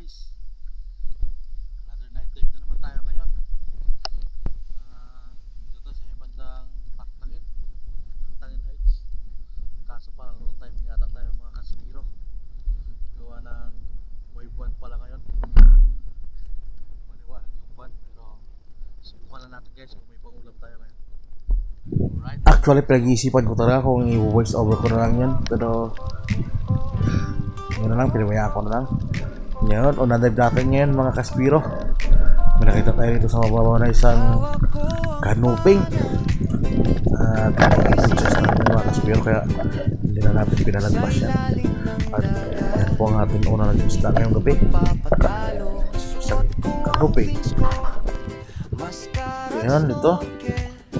guys, another night dive na naman tayo ngayon. Dito sa bandang Tangtangin Heights. Kaso parang wrong timing yata tayo mga kaspiro. Gawa ng may buwan pala ngayon. Maliwanag yung buwan, pero subukan lang natin guys kung may pangulam tayo ngayon. Alright. Actually, pinag-iisipan ko talaga kung i-voice over ko na lang yan. Pero yun na lang, pinabayaan ko na lang. Ngayon, unadive natin ngayon mga kaspiro. May nakita tayo dito sa mababaw na isang canoping. At just na mga kaspiro, kaya hindi na natin pinalagpas yan. At yan po ang ating una nag-isla ngayong gabi. Isang canoping. Ngayon, dito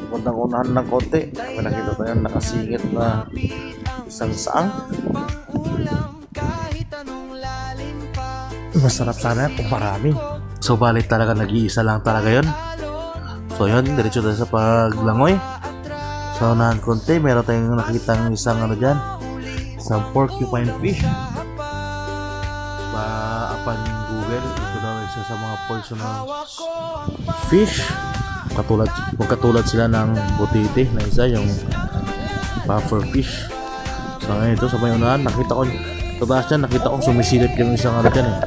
bandang unahan ng konti, may nakita tayo nakasingit na isang saang. Masarap sana kung marami. So balit talaga nag-iisa lang talaga yun. So yun, diretso tayo sa paglangoy. So unahan konti, meron tayong nakitang isang ano dyan, isang porcupine fish. Apan Google, ito daw isa sa mga poisonous fish. Katulad sila ng butiti na isa, yung puffer fish. So ngayon ito sa may unahan, nakita ko sa taas dyan, nakita ko sumisilip yung isang ano dyan eh.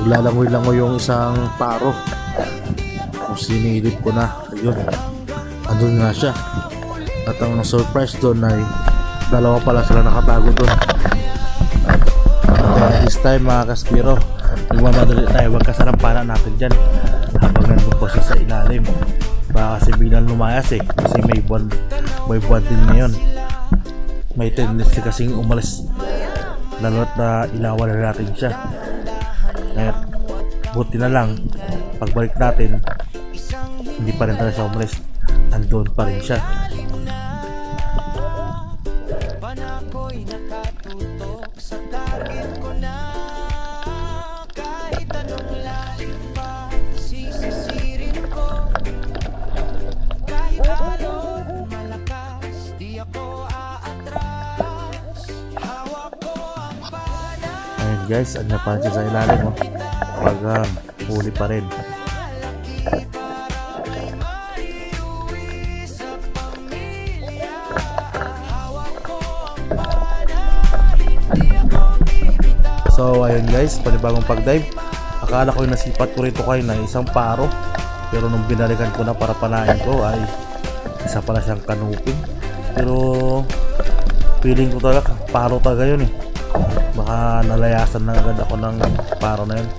Naglalangoy-langoy yung isang paro. Kung sinilip ko na, ayun, andun nga siya. At ang surprise doon ay dalawa pala sila nakatago doon. At this time mga kaspiro, nagmamadali tayo, wag kasarampanan natin dyan habang nandun po siya sa ilalim. Baka kasi biglang lumayas eh, kasi may buwan din ngayon. May tendency kasing umalis, lalo't na ilawan na natin siya. Kaya buti na lang, pagbalik natin, hindi pa rin tayo siya umalis, andun pa rin siya. Ayun guys, ano pa siya sa ilalim oh. Pag huli pa rin. So ayun guys, panibagong pag-dive. Akala ko yung nasipat ko rito kayo na isang paro, pero nung binalikan ko na para panain ko ay isa pala siyang canoping. Pero feeling ko talaga paro talaga yun eh. Baka nalayasan na agad ako ng paro na yun.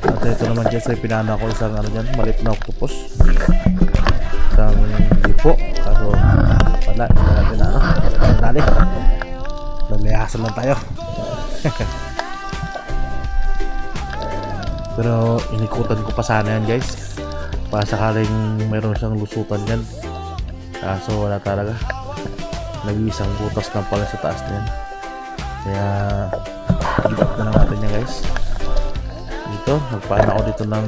At ito naman guys ay pinana ko isang ano dyan, maliit na octopus, isang lipo. Kaso wala, hindi natin na dali, nalayasan lang tayo. Pero inikutan ko pa sana yan guys, para sakaling mayroon siyang lusutan dyan. Kaso wala talaga, nag-iisang butas na pala sa taas niyan. Kaya gibat na lang natin yan guys. Dito, nagpaan ako dito ng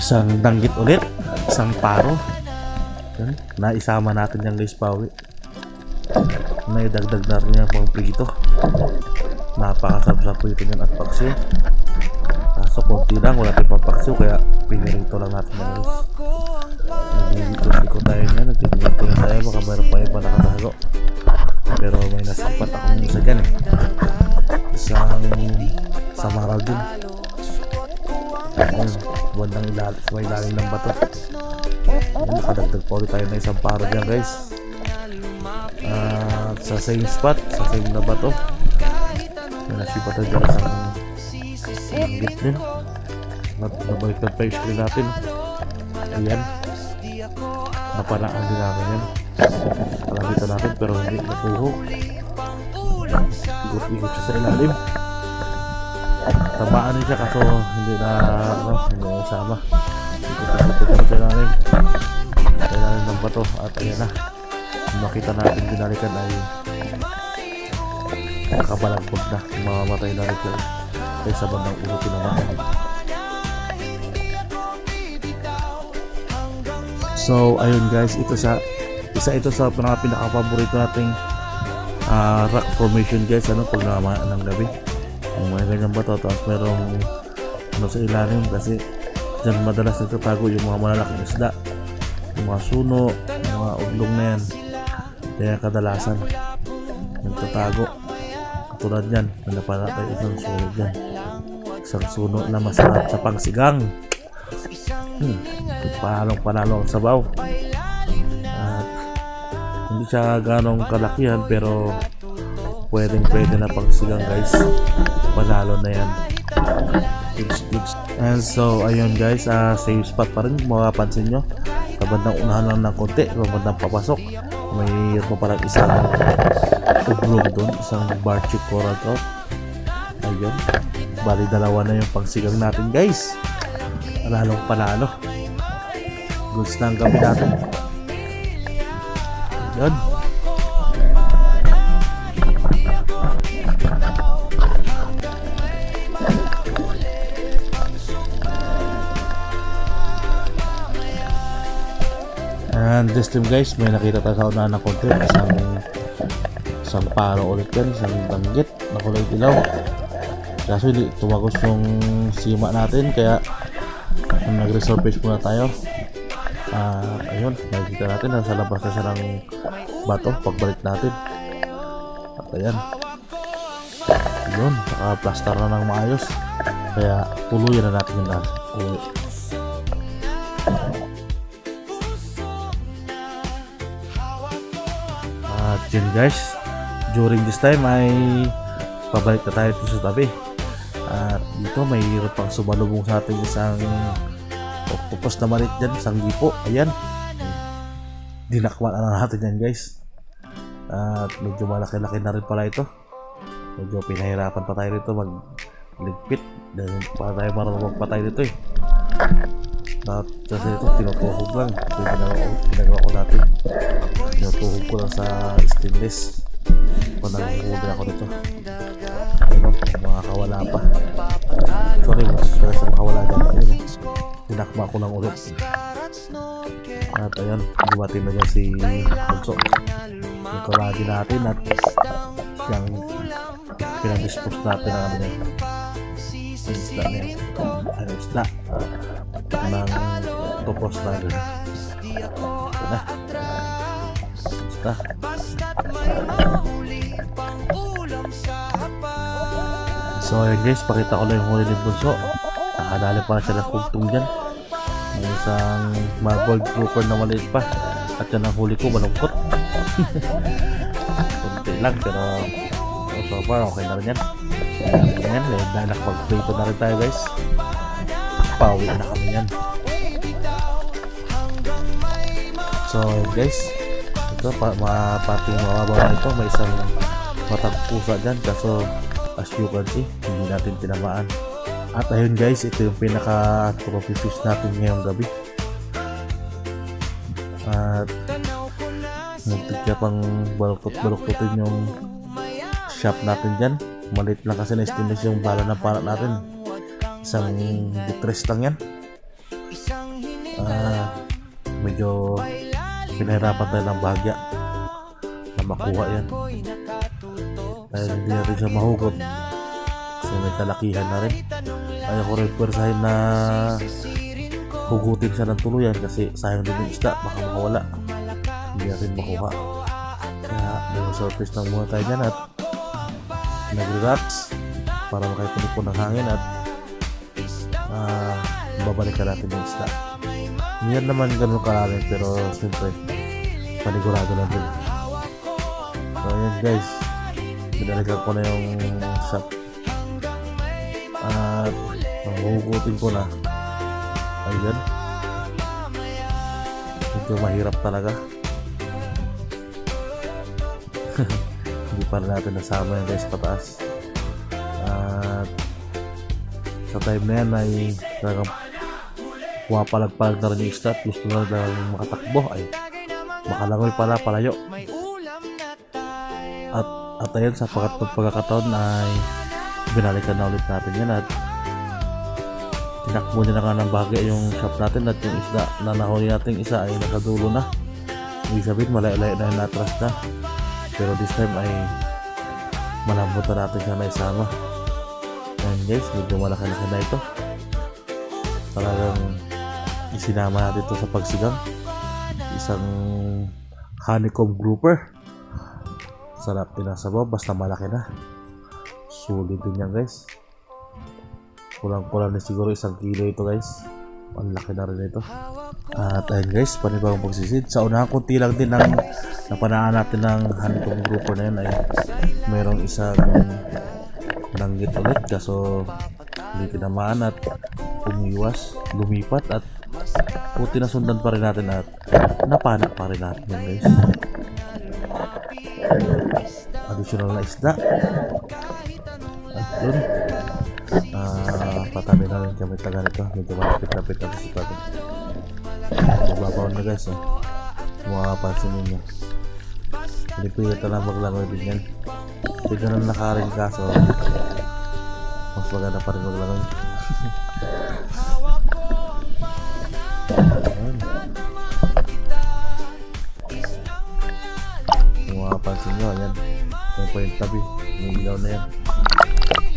isang danggit ulit, isang paro. Yan, naisama natin yan guys pauwi. Naidagdag natin yan pang prito. Napakasarap-sarap prito yan at paksiw. Kaso konti lang, wala tayong pampaksiw, kaya pinirito lang natin yan guys. Nagigito tayo yan, nagtigilito yan tayo, baka mayroon pa iba nakatago. Pero may nasapat akong isa dyan eh, isang samaral din. Ayun, bandang ilalim ng bato. Ayun, nakadagdag pa ulit tayo na isang paro dyan guys. Sa same spot, sa same na bato. May nasipat tayo dyan isang inggit din. Nabaliktad pa yung screen natin. Ayan, napanaan din namin yan. Kalabitan natin pero hindi napuhog. Ikot-ikot siya sa ilalim. Tamaan din siya kaso hindi na sama. Ikot-ikot siya sa ilalim. Sa ilalim ng bato. At ayan na, makita natin binalikan ay nakabalagbag na, mamamatay na rin siya kaya sa bandang ulo tinamaan. So ayun guys, isa ito sa pinaka-paborito nating rock formation guys, ano, pag naman ng gabi. Yung mga ganyan bato, tapos merong ano sa ilalim kasi dyan madalas nagtatago yung mga malalaking isda, yung mga suno, yung mga udlong na yan. Kaya kadalasan nagtatago. Katulad yan, nalapan natin isang suno dyan, isang suno na masarap sa pangsigang. Panalong ang sabaw. At hindi siya ganong kalakihan pero pwede na pangsigang guys. Panalo na yan. Goods. And so ayun guys, same spot pa rin mapapansin nyo. Kabandang unahan lang ng konti, kabandang papasok may pa parang isang uglong doon, isang barchic coral trout. Ayun, bali dalawa na yung pangsigang natin guys. Lalong panalo. Goods na ang gabi natin. Ayun. And this time guys, may nakita tayo sa unahan ng konti, isang paro ulit yan, isang banggit na kulay dilaw. Kaso hindi tumagos yung sima natin, kaya nag-resurface muna tayo. Ayun, nakikita natin nasa labas na siya ng bato pagbalik natin. At ayan, yun, naka-plaster na ng maayos, kaya tuluyan na natin yung uwi. At yun guys, during this time ay pabalik na tayo dito sa tabi. At dito may hirap pang sumalubong sa ating isang octopus na malit dyan, isang gipo. Ayan, dinakma na natin yan guys. At medyo malaki-laki na rin pala ito. Medyo pinahirapan pa tayo dito magligpit dahil para tayo marunong magpatay dito eh. At kasi ito tinutuhog lang. Ito yung ginagawa ko natin. Tinutuhog ko lang sa stainless. Kung nanguhuli ako dito, ano, makakawala pa. Sorry, mas sa makawala dyan. Ayun, tinakma ko lang ulit. At ayun, dumating na dyan si Bunso. Yung kalagi natin at yung pinag-dispose natin ang ano yan, isda na yan, ano isda ng topos natin. Ito na isda. So ayun guys, pakita ko lang yung huli ni Bunso. Nakadali pa siya ng kugtong dyan, may isang marbled grouper na maliit pa. At yan ang huli ko, malungkot. Kunti lang pero so far okay na rin yan. Ayan, dahil nakapag-prito na rin tayo guys, pauwi na kami yan. So guys, ito pating mababaw na ito, may isang matang pusa dyan, kaso as you can see hindi natin tinamaan. At ayun guys, ito yung pinaka trophy fish natin ngayong gabi. At muntik niya pang baluktot-baluktutin yung shop natin dyan. Maliit lang kasi na stainless yung bala ng parat natin, isang bitres lang yan. Medyo pinahirapan tayo ng bahagya na makuha yan dahil hindi natin siya mahugot kasi may kalakihan na rin. Ayaw ko rin pwersahin na hugutin siya ng tuluyan kasi sayang din yung isda, baka makawala, hindi natin makuha. Kaya nag-surface lang muna tayo dyan at nag-relax para makaipon-ipon ng hangin at babalikan natin yung isda. Hindi yan naman ganun kalalim pero siyempre panigurado lang din. So ayan guys, binalikan ko na yung shop at mahugutin ko na. Ayan, medyo mahirap talaga. Hindi pa natin nasama yan guys pataas. At sa time na yan ay talagang pumapalag-palag na rin yung isda. Gusto na rin makatakbo, ay makalangoy pala palayo. At ayun, sa pagkakataon ay binalikan na ulit natin yan at tinakbo niya na nga ng bagay yung shop natin at yung isda na nahuli natin isa ay nakadulo na. Ibig sabihin malay-lay na yung natras na, pero this time ay malambot na natin siya na isama. Ayan guys, medyo malaki-laki na ito. Talagang isinama natin ito sa pagsigang. Isang honeycomb grouper. Sarap din sa baba, basta malaki na. Sulit din yan guys. Kulang-kulang na siguro 1 kilo ito guys. Ang laki na rin ito. At ayun guys, panibagong pagsisid. Sa unang kunti lang din ng napanaan natin ng honeycomb grouper na yun ay mayroong isang nanggit ulit. Kaso hindi tinamaan at umiwas, lumipat at puti na sundan pa rin natin at napana pa rin natin yun guys. Additional na isda. At yun, patabi na rin kami taga nito. Medyo malapit-lapit na si Pati. Mababaw na guys eh. Makapansin ninyo. Hindi pwede na maglangoy din yan. Hindi ganun nakaring kaso mas maganda pa rin maglangoy. Kung makapansin nyo, ayan. May pa yung tabi. May ilaw na yan.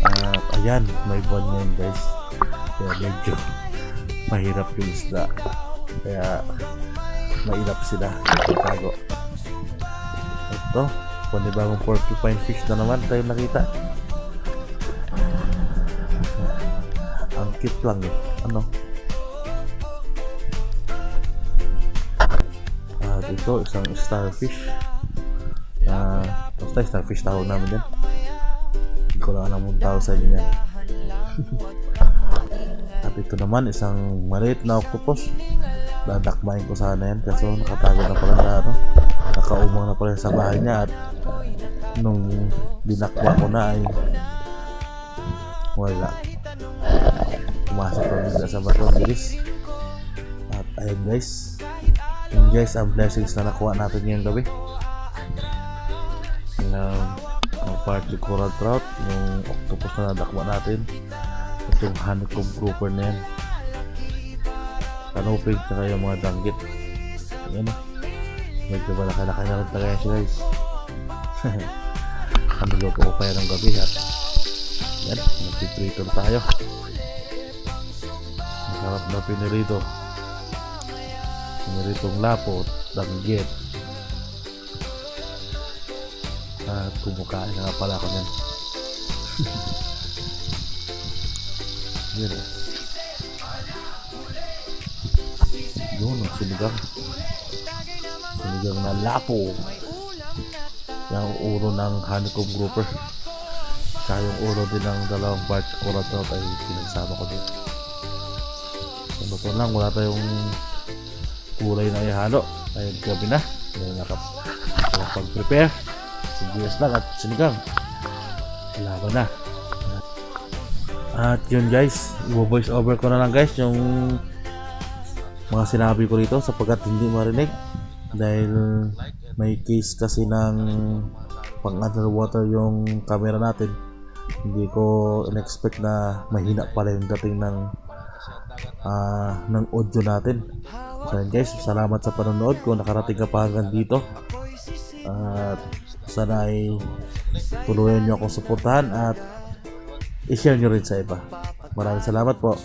At ayan, may buwan na yan guys. Kaya medyo mahirap yung isda. Kaya mailap sila. Itago. Ito, panibagong porcupine fish na naman tayo nakita. Ang cute lang eh. Ano? At ito, isang starfish. Basta starfish tawag namin yan. Hindi ko lang alam mong tawag sa inyo yan. At ito naman, isang maliit na octopus. Dadakmain ko sana yan kaso nakatago na pala sa ano. Nakaumang na pala sa bahay niya at nung dinakma ko na ay wala. Pumasok na bigla sa bato, bilis. At ayun guys. Yun guys, ang blessings na nakuha natin ngayong gabi. Ang partly coral trout, yung octopus na nadakma natin, at yung honeycomb grouper na yan, kanupig, saka yung mga danggit. Yan o, medyo malaki-laki na rin talaga siya guys. Ang niluto ko kaya ng gabi at yan, nagpiprito na tayo. Masarap na pinirito. Piniritong lapot, danggit. At kumukain na nga pala ako yan. Yan o. Yun, ang sinigang. Sinigang na lapo. Yung ulo ng honeycomb grouper. Kaya yung ulo din ng dalawang part coral trout ay pinagsama ko din. So, luto lang, wala tayong kulay na ihalo. Ayun, gabi na. Ayun, nakapag-prepare. Sibuyas lang at sinigang. Laban na. At yun guys, i-voice over ko na lang guys yung mga sinabi ko rito sapagkat hindi marinig dahil may case kasi ng pang underwater yung camera natin. Hindi ko in-expect na mahina pala yung dating ng audio natin. So yun guys, salamat sa panonood kung nakarating ka pa hanggang dito. At sana ay tuluyan nyo akong suportahan at i-share nyo rin sa iba. Maraming salamat po.